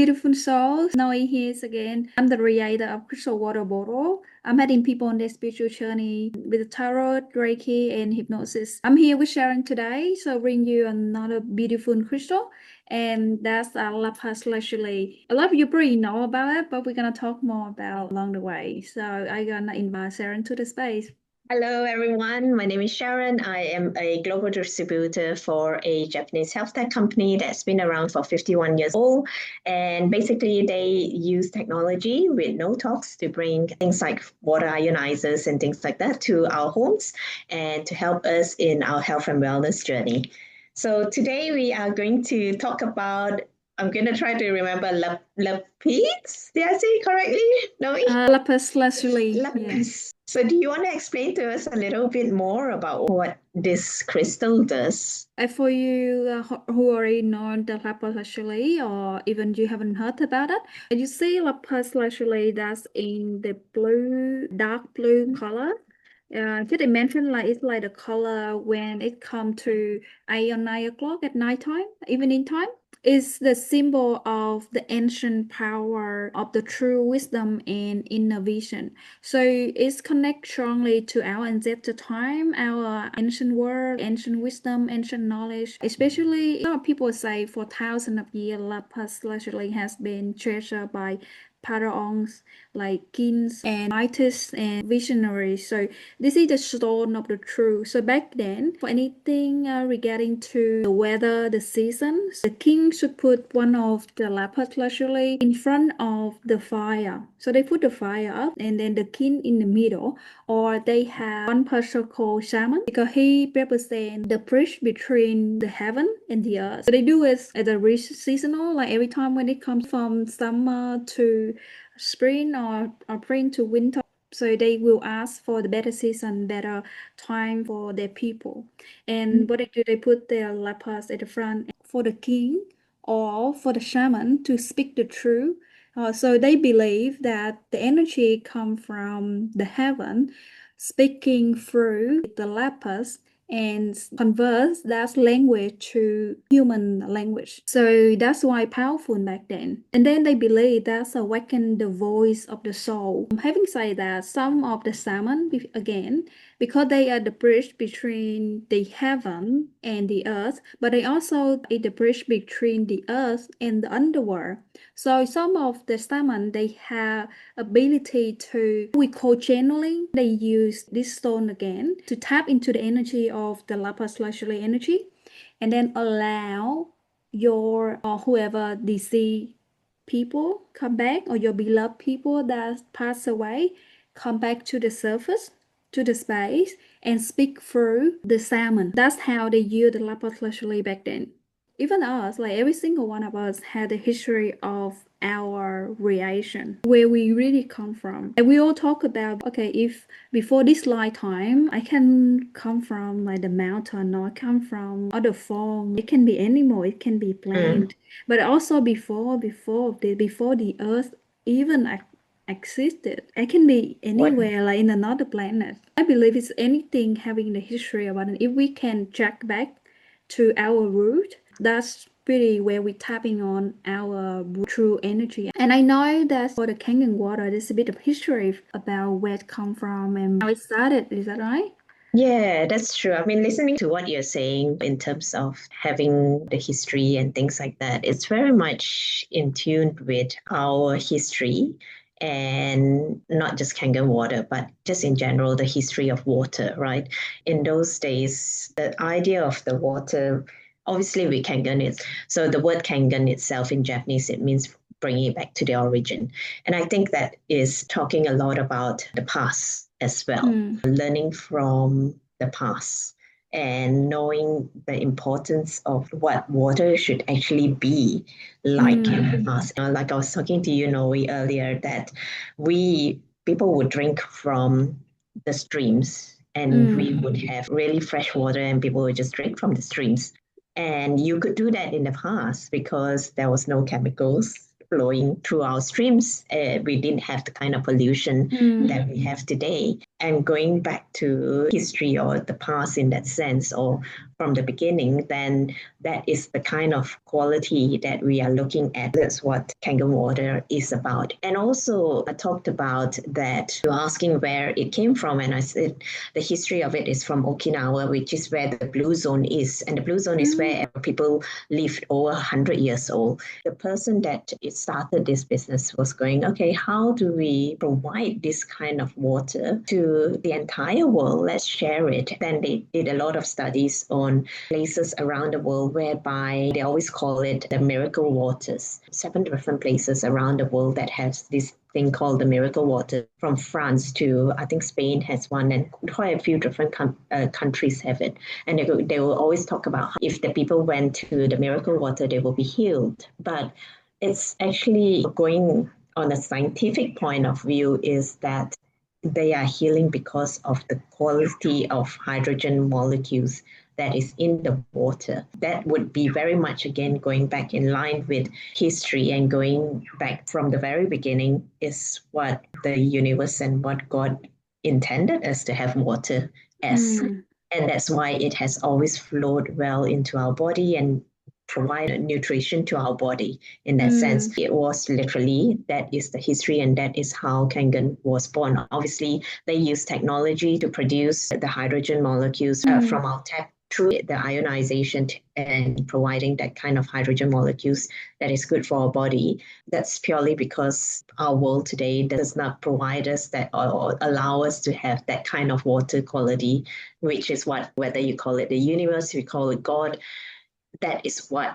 beautiful souls. Noe here again. I'm the creator of Crystal Water Bottle. I'm heading people on their spiritual journey with tarot, Reiki, and hypnosis. I'm here with Sharon today, so bring you another beautiful crystal, and that's Lapis Lazuli. A lot of you probably know about it, but we're gonna talk more about along the way. So I'm gonna invite Sharon to the space. Hello, everyone. My name is Sharon. I am a global distributor for a Japanese health tech company that's been around for 51 years old. And basically, they use technology with no talks to bring things like water ionizers and things like that to our homes and to help us in our health and wellness journey. So today we are going to talk about, I'm going to try to remember lapis. Did I say it correctly? No? Lapis Lazuli. Lapis. So do you want to explain to us a little bit more about what this crystal does? For you who already know the Lapis Lazuli, or even you haven't heard about it, you see Lapis Lazuli that's in the blue, dark blue color. Just imagine like it's like the color when it come to 8 or 9 o'clock at night time, evening time. Is the symbol of the ancient power of the true wisdom and inner vision. So it's connect strongly to our ancestor time, our ancient world, ancient wisdom, ancient knowledge. Especially, a lot of people say for thousands of years, lapis lazuli has been treasured by pharaohs like kings and mightists and visionaries. So this is the stone of the truth. So back then, for anything regarding to the weather, the seasons, the king should put one of the lapis lazuli in front of the fire. So they put the fire up and then the king in the middle, or they have one person called shaman because he represents the bridge between the heaven and the earth. So they do it at the seasonal, like every time when it comes from summer to spring or spring to winter. So they will ask for the better season, better time for their people. And what they do, they put their lapis at the front for the king or for the shaman to speak the truth. So they believe that the energy come from the heaven speaking through the lapis and converse that language to human language. So that's why powerful back then. And then they believe that's awaken the voice of the soul. Having said that, some of the shaman, again, because they are the bridge between the heaven and the earth, but they also are the bridge between the earth and the underworld. So some of the shaman, they have ability to, we call channeling. They use this stone again to tap into the energy of the lapis lazuli energy and then allow your or whoever deceased people come back, or your beloved people that passed away come back to the surface, to the space, and speak through the shaman. That's how they use the lapis lazuli back then. Even us, like every single one of us, had a history of our creation, where we really come from. And we all talk about, okay, if before this lifetime, I can come from like the mountain, or I come from other form. It can be animal, it can be plant, but also before the earth even existed. I can be anywhere, like in another planet. I believe it's anything having the history about it. If we can track back to our root, that's really where we're tapping on our true energy. And I know that for the Kangen water, there's a bit of history about where it come from and how it started. Is that right? Yeah, that's true. I mean, listening to what you're saying in terms of having the history and things like that, it's very much in tune with our history, and not just Kangen water, but just in general, the history of water, right? In those days, the idea of the water, obviously with Kangen, so the word Kangen itself in Japanese, it means bringing it back to the origin. And I think that is talking a lot about the past as well, learning from the past and knowing the importance of what water should actually be like in the past. Like I was talking to you, Noe, earlier, that people would drink from the streams, and we would have really fresh water and people would just drink from the streams. And you could do that in the past because there was no chemicals, flowing through our streams. We didn't have the kind of pollution that we have today. And going back to history or the past in that sense, or from the beginning, then that is the kind of quality that we are looking at. That's what Kangen water is about. And also, I talked about that, you're asking where it came from, and I said the history of it is from Okinawa, which is where the blue zone is. And the blue zone is where people lived over 100 years old. The person that started this business was going, okay, how do we provide this kind of water to the entire world? Let's share it. Then they did a lot of studies on places around the world whereby they always call it the miracle waters. 7 different places around the world that has this thing called the miracle water, from France to, I think, Spain has one, and quite a few different countries have it. And they will always talk about how if the people went to the miracle water, they will be healed. But it's actually going on a scientific point of view is that they are healing because of the quality of hydrogen molecules that is in the water. That would be very much, again, going back in line with history and going back from the very beginning is what the universe and what God intended us to have water as. And that's why it has always flowed well into our body and provide nutrition to our body in that sense. It was literally, that is the history, and that is how Kangen was born. Obviously, they use technology to produce the hydrogen molecules from our tap through the ionization and providing that kind of hydrogen molecules that is good for our body. That's purely because our world today does not provide us that or allow us to have that kind of water quality, which is what, whether you call it the universe, you call it God, that is what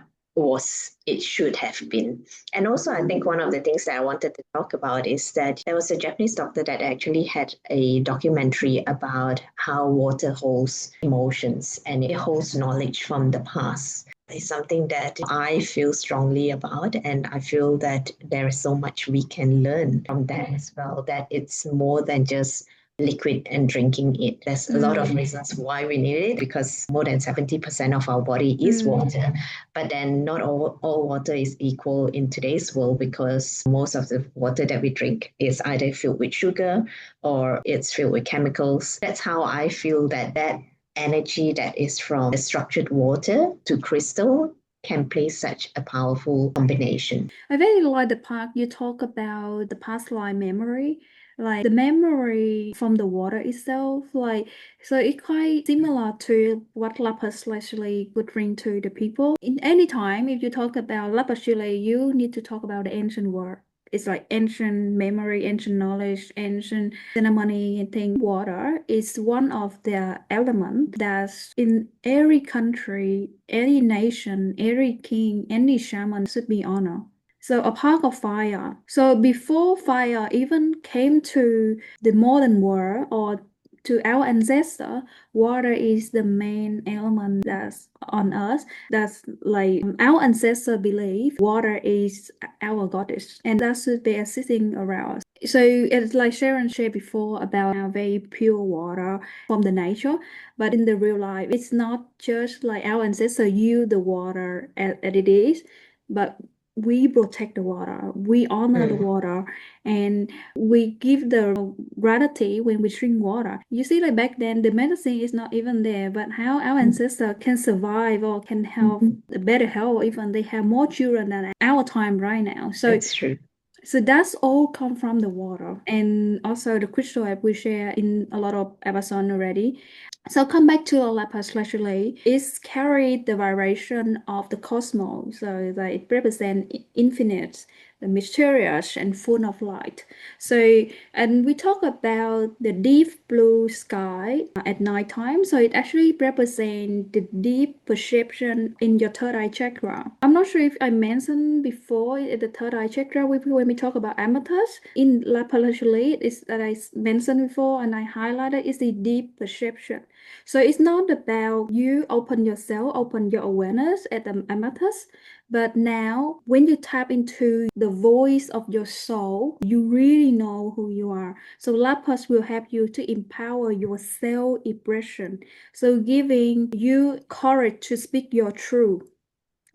it should have been. And also, I think one of the things that I wanted to talk about is that there was a Japanese doctor that actually had a documentary about how water holds emotions and it holds knowledge from the past. It's something that I feel strongly about, and I feel that there is so much we can learn from that as well, that it's more than just liquid and drinking it. There's a lot of reasons why we need it, because more than 70% of our body is water. But then not all water is equal in today's world, because most of the water that we drink is either filled with sugar or it's filled with chemicals. That's how I feel that energy that is from the structured water to crystal can play such a powerful combination. I really like the part you talk about the past life memory, like the memory from the water itself. Like, so it's quite similar to what lapis lazuli would bring to the people. In any time, if you talk about lapis lazuli, you need to talk about the ancient world. It's like ancient memory, ancient knowledge, ancient ceremony and thing. Water is one of the elements that's in every country, any nation, every king, any shaman should be honored. So a part of fire. So before fire even came to the modern world or to our ancestor, water is the main element that's on us. That's like our ancestor believe water is our goddess, and that should be existing around us. So it's like Sharon shared before about our very pure water from the nature, but in the real life, it's not just like our ancestor use the water as it is, but we protect the water, we honor the water, and we give the gratitude when we drink water. You see, like back then, the medicine is not even there, but how our ancestors can survive or can have a better health, even they have more children than our time right now. So That's true. So that's all come from the water, and also the crystal app we share in a lot of episodes already. So come back to the lapis lazuli. It's carried the vibration of the cosmos, so that it represents infinite, the mysterious and full of light. So, and we talk about the deep blue sky at night time. So it actually represents the deep perception in your third eye chakra. I'm not sure if I mentioned before the third eye chakra when we talk about amethyst. In lapis lazuli, is that I mentioned before and I highlighted is the deep perception. So it's not about you open yourself, open your awareness at the amethyst, but now when you tap into the voice of your soul, you really know who you are. So lapis will help you to empower your self-expression. So giving you courage to speak your truth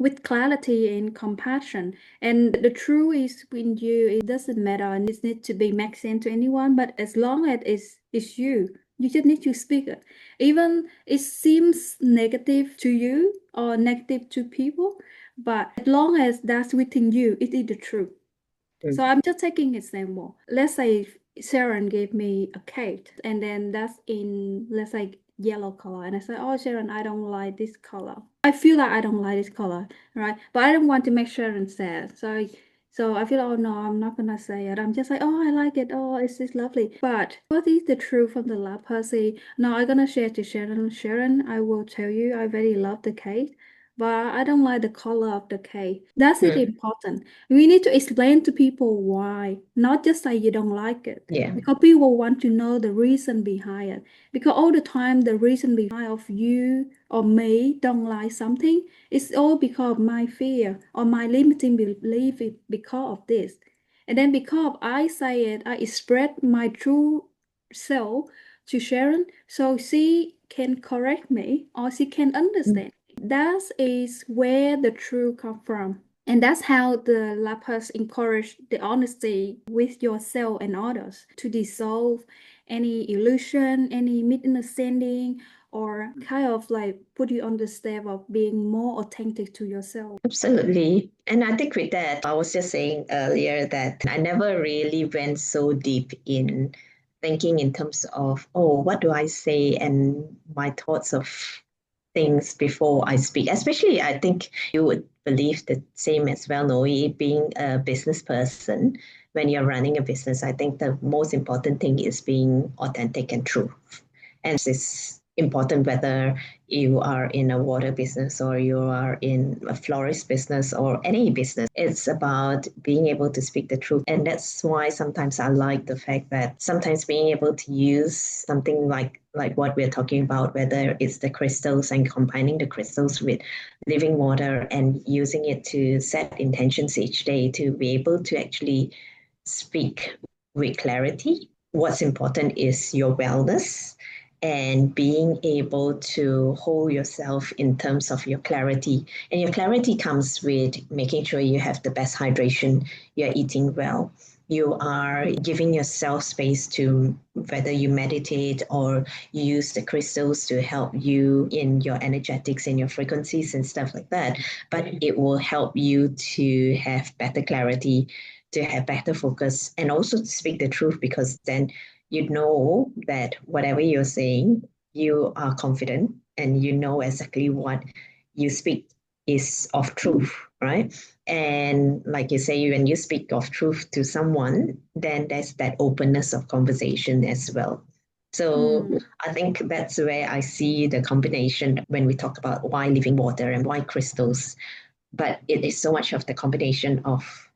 with clarity and compassion. And the truth is in you, it doesn't matter and it needs to be make sense to anyone, but as long as it's you, you just need to speak it. Even it seems negative to you or negative to people, but as long as that's within you, it is the truth. So I'm just taking example. Let's say Sharon gave me a cake and then that's in, let's say, yellow color. And I said, oh, Sharon, I don't like this color. I feel like I don't like this color, right? But I don't want to make Sharon sad. So I feel, oh no, I'm not gonna say it. I'm just like, oh, I like it. Oh, it's just lovely. But what is the truth from the lab person? No, I'm gonna share to Sharon. Sharon, I will tell you, I really love the cake, but I don't like the color of the cake. That's it important. We need to explain to people why, not just say you don't like it. Yeah. Because people want to know the reason behind it. Because all the time the reason behind of you or me don't like something is all because of my fear or my limiting belief is because of this. And then because I say it, I express my true self to Sharon so she can correct me or she can understand. That is where the truth comes from. And that's how the Lapis encourage the honesty with yourself and others to dissolve any illusion, any misunderstanding, or kind of like put you on the step of being more authentic to yourself. Absolutely. And I think with that, I was just saying earlier that I never really went so deep in thinking in terms of, oh, what do I say and my thoughts of things before I speak. Especially, I think you would believe the same as well, Noe, being a business person. When you're running a business, I think the most important thing is being authentic and true. And it's important whether you are in a water business or you are in a florist business or any business. It's about being able to speak the truth. And that's why sometimes I like the fact that sometimes being able to use something like what we're talking about, whether it's the crystals and combining the crystals with living water and using it to set intentions each day to be able to actually speak with clarity. What's important is your wellness and being able to hold yourself in terms of your clarity. And your clarity comes with making sure you have the best hydration, you're eating well, you are giving yourself space to whether you meditate or you use the crystals to help you in your energetics and your frequencies and stuff like that. But it will help you to have better clarity, to have better focus, and also to speak the truth because then you know that whatever you're saying, you are confident and you know exactly what you speak is of truth, right? And like you say, when you speak of truth to someone, then there's that openness of conversation as well. So I think that's where I see the combination when we talk about why living water and why crystals. But it is so much of the combination of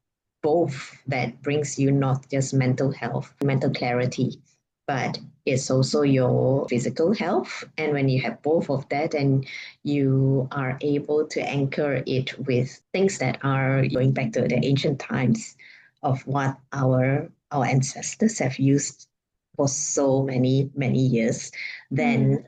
both that brings you not just mental health, mental clarity, but it's also your physical health. And when you have both of that and you are able to anchor it with things that are going back to the ancient times of what our ancestors have used for so many years, then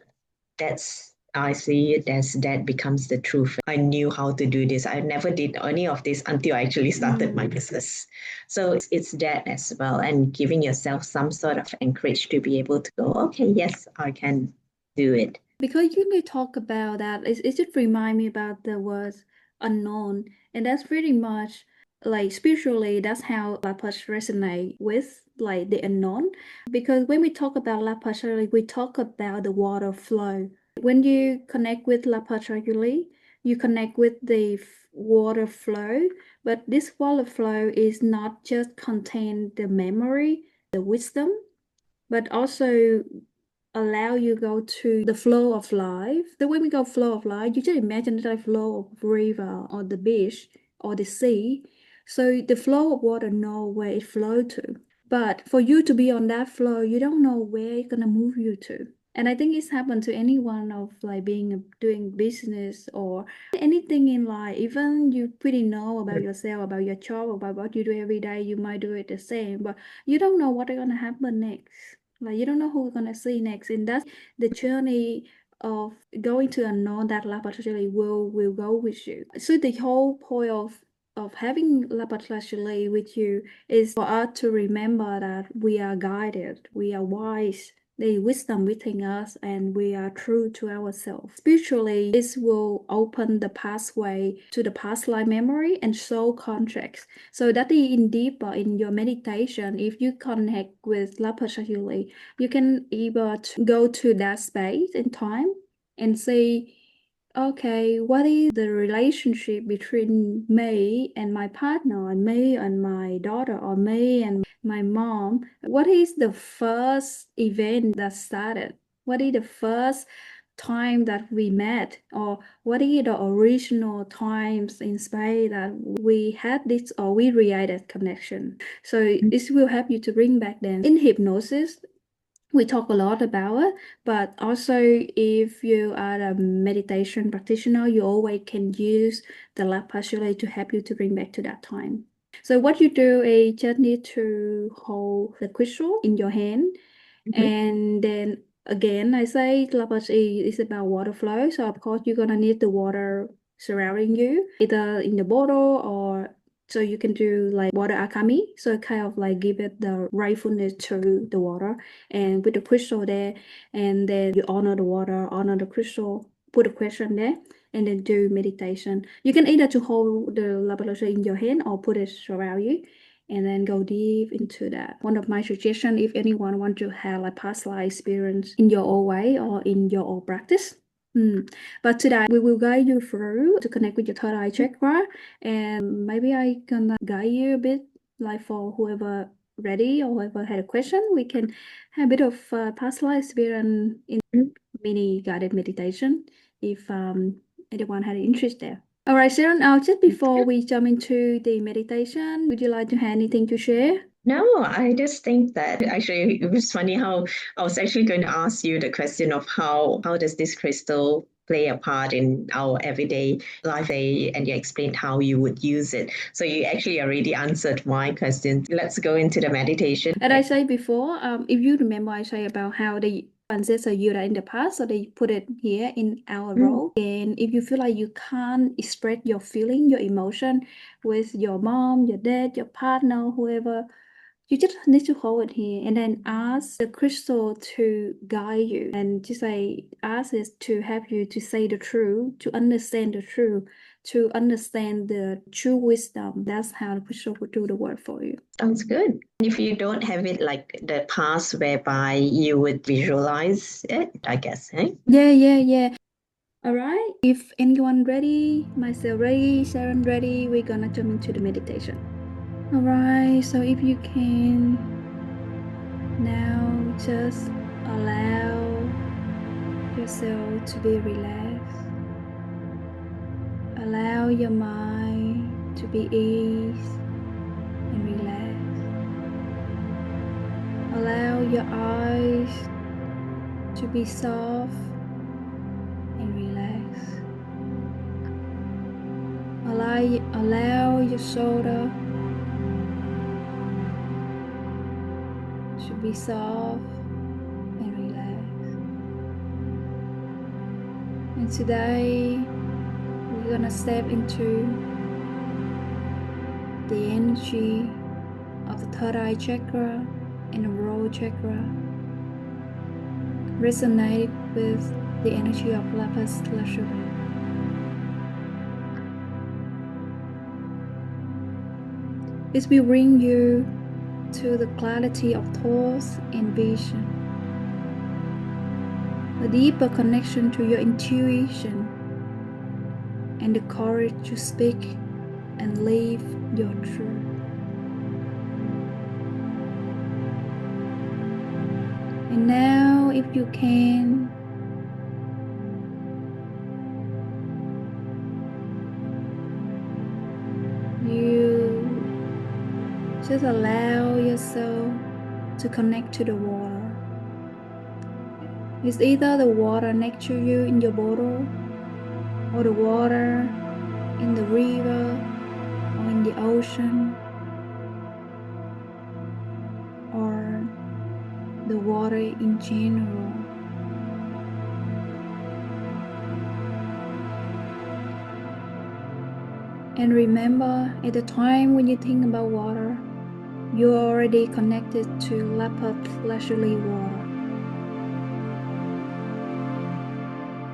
that's I see it as that becomes the truth. I knew how to do this. I never did any of this until I actually started my business. So it's that as well. And giving yourself some sort of anchorage to be able to go, okay, yes, I can do it. Because you talk about that, it just remind me about the words unknown, and that's pretty much like spiritually. That's how Lapis resonate with like the unknown. Because when we talk about Lapis Lazuli, we talk about the water flow. When you connect with Lapis Lazuli, you connect with the water flow. But this water flow is not just contain the memory, the wisdom, but also allow you go to the flow of life. So when we go flow of life, you just imagine the flow of river or the beach or the sea. So the flow of water know where it flow to. But for you to be on that flow, you don't know where it's gonna move you to. And I think it's happened to anyone of like doing business or anything in life. Even you pretty know about yourself, about your job, about what you do every day, you might do it the same, but you don't know what's gonna happen next. Like you don't know who we're gonna see next, and that's the journey of going to unknown, that lapis lazuli will go with you. So the whole point of having lapis lazuli with you is for us to remember that we are guided, we are wise, the wisdom within us, and we are true to ourselves. Spiritually, this will open the pathway to the past life memory and soul contracts. So that in deeper in your meditation, if you connect with lapis lazuli, you can able to go to that space in time and see, okay, what is the relationship between me and my partner, and me and my daughter, or me and my mom? What is the first event that started? What is the first time that we met? Or what is the original times in space that we had this or we created connection? So this will help you to bring back them. In hypnosis, we talk a lot about it, but also if you are a meditation practitioner, you always can use the lapis lazuli to help you to bring back to that time. So what you do is just need to hold the crystal in your hand, and then again, I say lapis is about water flow. So of course you're gonna need the water surrounding you, either in the bottle or so you can do like water alchemy. So kind of like give it the rightfulness to the water and with the crystal there, and then you honor the water, honor the crystal, put a question there, and then do meditation. You can either to hold the lapis lazuli in your hand or put it around you and then go deep into that. One of my suggestions, if anyone want to have a past life experience in your own way or in your own practice. But today we will guide you through to connect with your third eye chakra, and maybe I can guide you a bit, like for whoever ready or whoever had a question, we can have a bit of past life experience in mini guided meditation if anyone had an interest there. All right, Sharon, just before we jump into the meditation, would you like to have anything to share? No, I just think that actually it was funny how I was actually going to ask you the question of how does this crystal play a part in our everyday life, and you explained how you would use it. So you actually already answered my question. Let's go into the meditation. And I say before, if you remember, I say about how the ancestors used that in the past, so they put it here in our role. And if you feel like you can't express your feeling, your emotion with your mom, your dad, your partner, whoever, you just need to hold it here and then ask the crystal to guide you, and just say, ask it to help you to say the truth, to understand the truth, to understand the true wisdom. That's how the crystal would do the work for you. Sounds good. If you don't have it like the past whereby you would visualize it, I guess, eh? Yeah. All right. If anyone ready, myself ready, Sharon ready, we're gonna jump into the meditation. All right. So if you can now just allow yourself to be relaxed. Allow your mind to be ease and relaxed. Allow your eyes to be soft and relaxed. Allow your shoulder to be soft and relaxed. And today we're gonna step into the energy of the third eye chakra and the root chakra. Resonate with the energy of lapis lazuli. This will bring you to the clarity of thoughts and vision, a deeper connection to your intuition, and the courage to speak and live your truth. And now, if you can, you just allow yourself to connect to the water. It's either the water next to you in your bottle, or the water in the river, or in the ocean, or the water in general. And remember, at the time when you think about water, you're already connected to lapis lazuli water.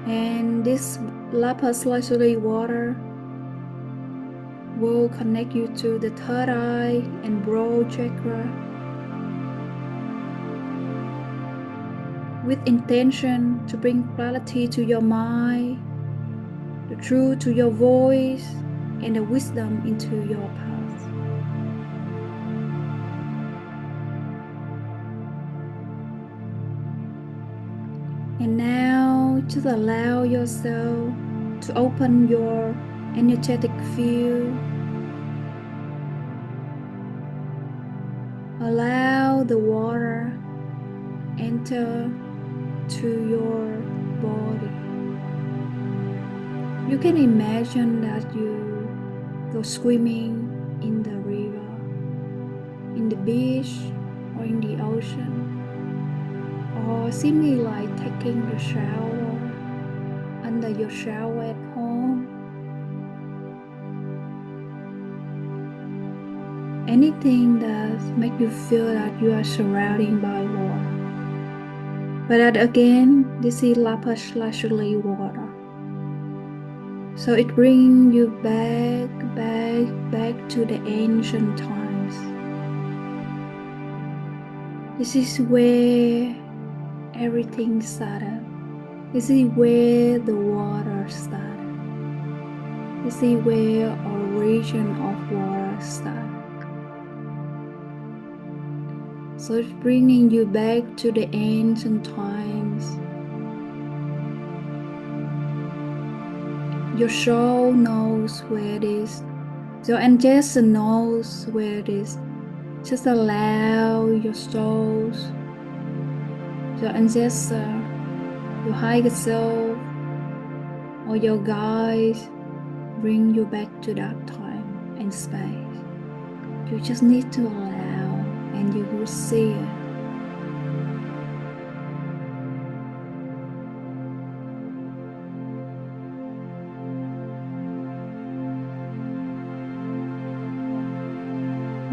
And this lapis lazuli water will connect you to the third eye and broad chakra with intention to bring clarity to your mind, the truth to your voice, and the wisdom into your path. And now just allow yourself to open your energetic field. Allow the water enter to your body. You can imagine that you go swimming in the river, in the beach, or in the ocean, or simply like taking the shower under your shower at home. Anything that makes you feel that you are surrounded by water. But that again, this is lapis lazuli water. So it brings you back to the ancient times. This is where everything started. This is where the water started. This is where origin of water started. So it's bringing you back to the ancient times. Your soul knows where it is. Your ancestor knows where it is. Just allow your souls, your ancestor, your higher self, or your guides bring you back to that time and space. You just need to allow, and you will see it.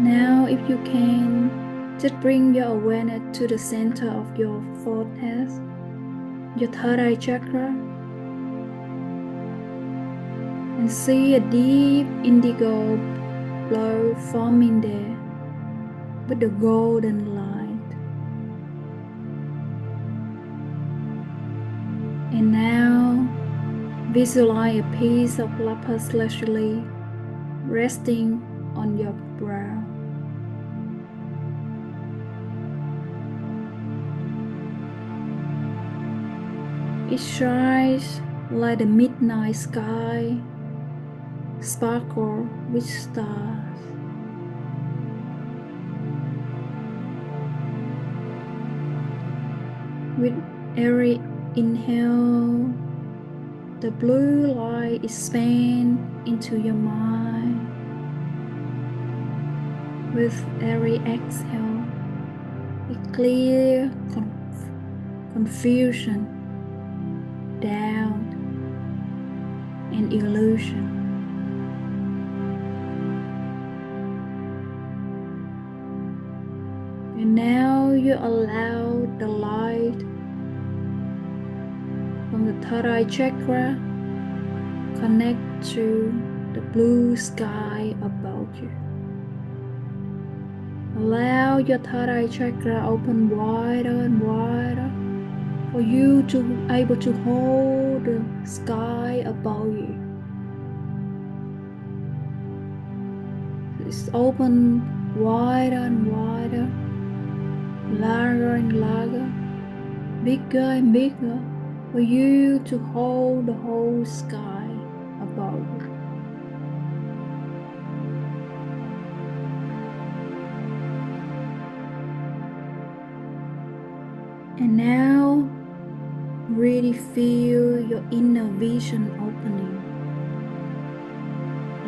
Now, if you can, just bring your awareness to the center of your forehead, your third eye chakra, and see a deep indigo glow forming there with the golden light. And now, visualize a piece of lapis lazuli resting on your brow. It shines like the midnight sky, sparkle with stars. With every inhale, the blue light expands into your mind. With every exhale, it clears confusion, doubt, and illusion. And now you allow the light from the third eye chakra connect to the blue sky above you. Allow your third eye chakra open wider and wider for you to be able to hold the sky above you. It's open wider and wider, larger and larger, bigger and bigger for you to hold the whole sky above you. And now really feel your inner vision opening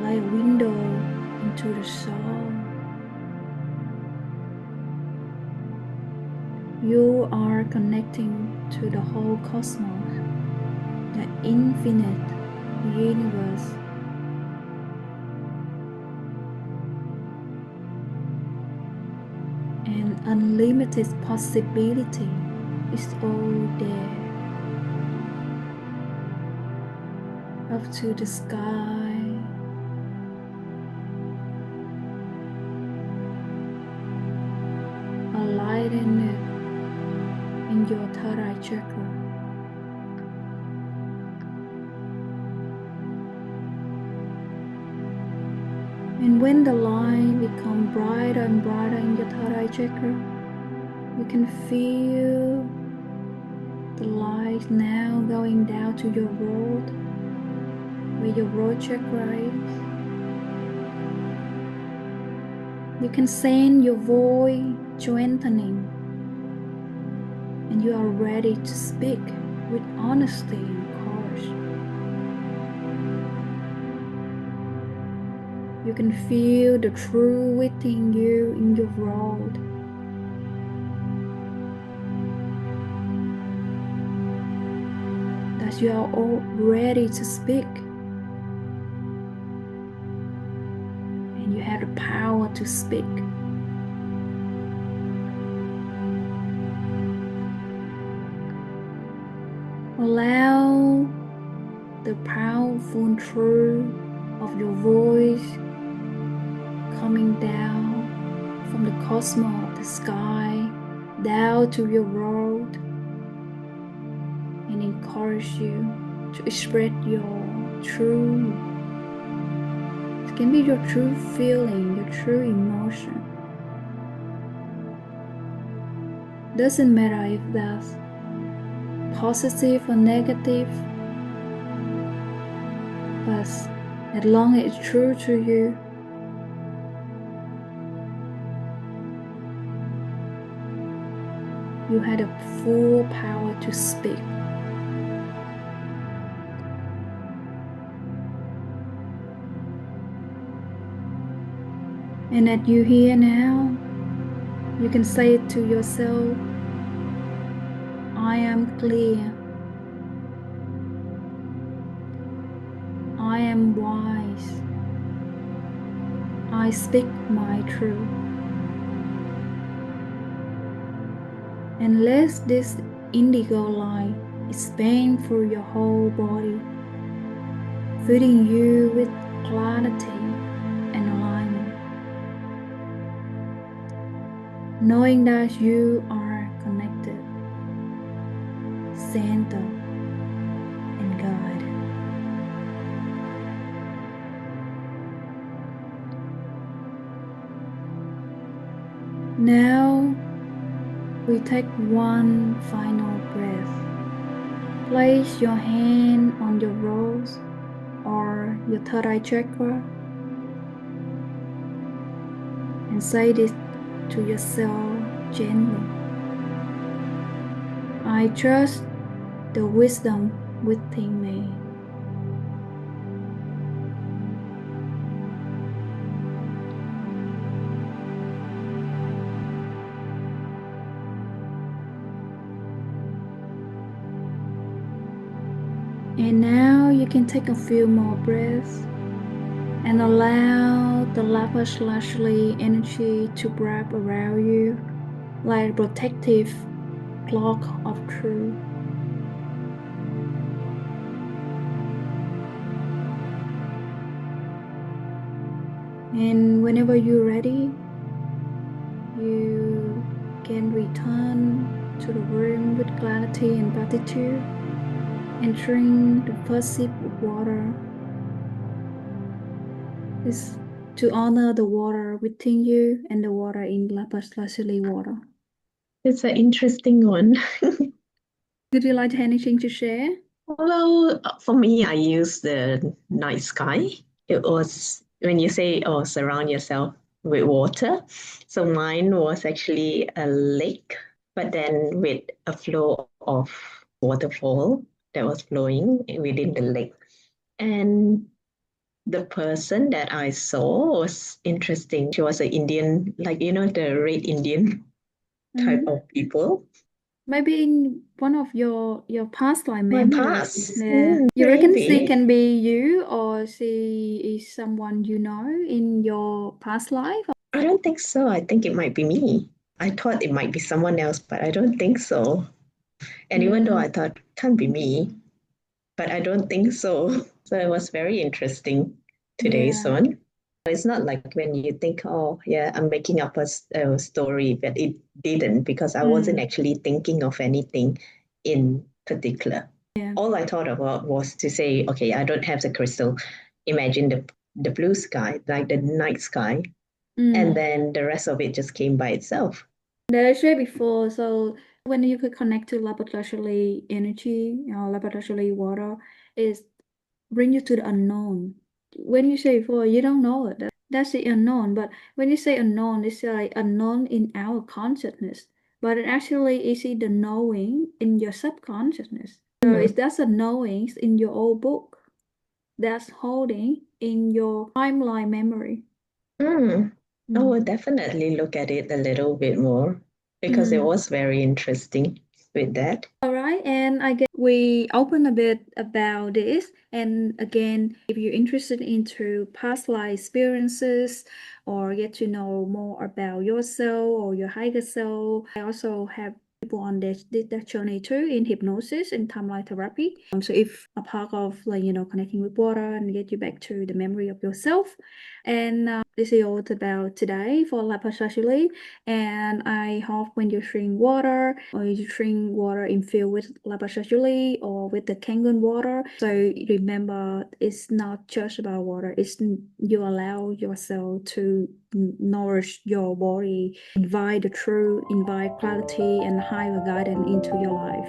like a window into the soul. You are connecting to the whole cosmos, the infinite universe. unlimited possibility is all there. Up to the sky. Align it in your third eye chakra. And when the light becomes brighter and brighter in your third eye chakra, you can feel the light now going down to your root, where your root chakra is. You can sense your voice strengthening, and you are ready to speak with honesty and courage. You can feel the truth within you in your world. That you are all ready to speak. And you have the power to speak. Allow the powerful truth of your voice coming down from the cosmos of the sky down to your world and encourage you to express your true. It can be your true feeling, your true emotion. Doesn't matter if that's positive or negative, but as long as it's true to you, you had a full power to speak. And as you hear now, you can say it to yourself, I am clear. I am wise. I speak my truth. And let this indigo light expand through your whole body, filling you with clarity and alignment, knowing that you are connected, centered, and guided. Now we take one final breath. Place your hand on your rose or your third eye chakra and say this to yourself gently. I trust the wisdom within me. And now you can take a few more breaths and allow the Lapis Lazuli energy to wrap around you like a protective cloak of truth. And whenever you're ready, you can return to the room with clarity and gratitude, entering the first sip of water is to honor the water within you and the water in Lapis Lazuli water. It's an interesting one. Would you like anything to share? Well, for me, I use the night sky. It was when you say, oh, surround yourself with water. So mine was actually a lake, but then with a flow of waterfall that was flowing within the lake. And the person that I saw was interesting. She was an Indian, like, the red Indian type of people. Maybe in one of your past life My memory. past. Yeah. You reckon she Maybe. can be you or she is someone you know in your past life? I don't think so. I think it might be me. I thought it might be someone else, but I don't think so. And even though I thought, can't be me, but I don't think so. So it was very interesting, today's one. It's not like when you think, oh, yeah, I'm making up a story, but it didn't, because I wasn't actually thinking of anything in particular. All I thought about was to say, okay, I don't have the crystal. Imagine the blue sky, like the night sky. And then the rest of it just came by itself. That I shared before, so when you could connect to Lapis Lazuli energy, Lapis Lazuli water, is bring you to the unknown. When you say before, you don't know it. That's the unknown. But when you say unknown, it's like unknown in our consciousness. But it actually is the knowing in your subconsciousness. So it's that's a knowing in your old book that's holding in your timeline memory. I will definitely look at it a little bit more, because it was very interesting with that. All right, and I guess we open a bit about this. And again, if you're interested into past life experiences or get to know more about yourself or your higher self, I also have people on that journey too in hypnosis and timeline therapy. So if a part of connecting with water and get you back to the memory of yourself. And this is all about today for Lapis Lazuli. And I hope when you drink water or you drink water infused with Lapis Lazuli or with the Kangen water, so remember it's not just about water. It's you allow yourself to nourish your body, invite the truth, invite clarity and higher guidance into your life.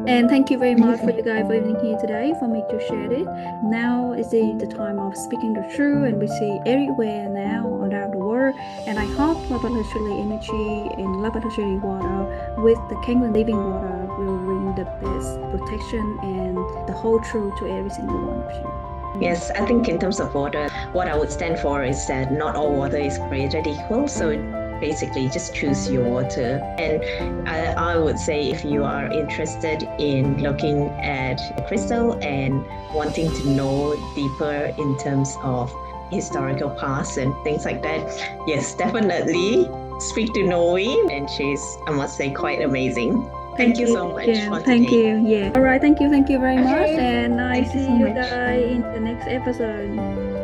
And thank you very much for you guys for being here today, for me to share it. Now is the time of speaking the truth, and we see everywhere now around the world. And I hope Lapis Lazuli energy and Lapis Lazuli water with the Kangen living water will bring the best protection and the whole truth to every single one of you. Yes, I think in terms of water, what I would stand for is that not all water is created equal. So basically just choose your water. And I would say if you are interested in looking at crystal and wanting to know deeper in terms of historical past and things like that, yes, definitely speak to Noe, and she's, I must say, quite amazing. Thank you so much for thank today. you. Yeah. All right. Thank you very much. And I Thank you see so you much. guys in the next episode.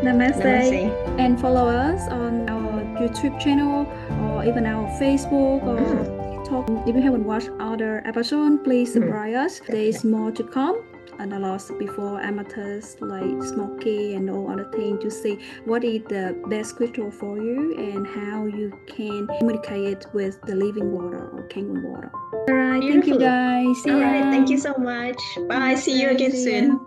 Namaste. Namaste. And follow us on our YouTube channel or even our Facebook or TikTok. If you haven't watched other episodes, please subscribe us. There is more to come. And a lot before amateurs like smoky and all other things to see what is the best crystal for you and how you can communicate it with the living water or Kangen water. All right, thank you guys. See All ya. right, thank you so much. Bye. See you again soon.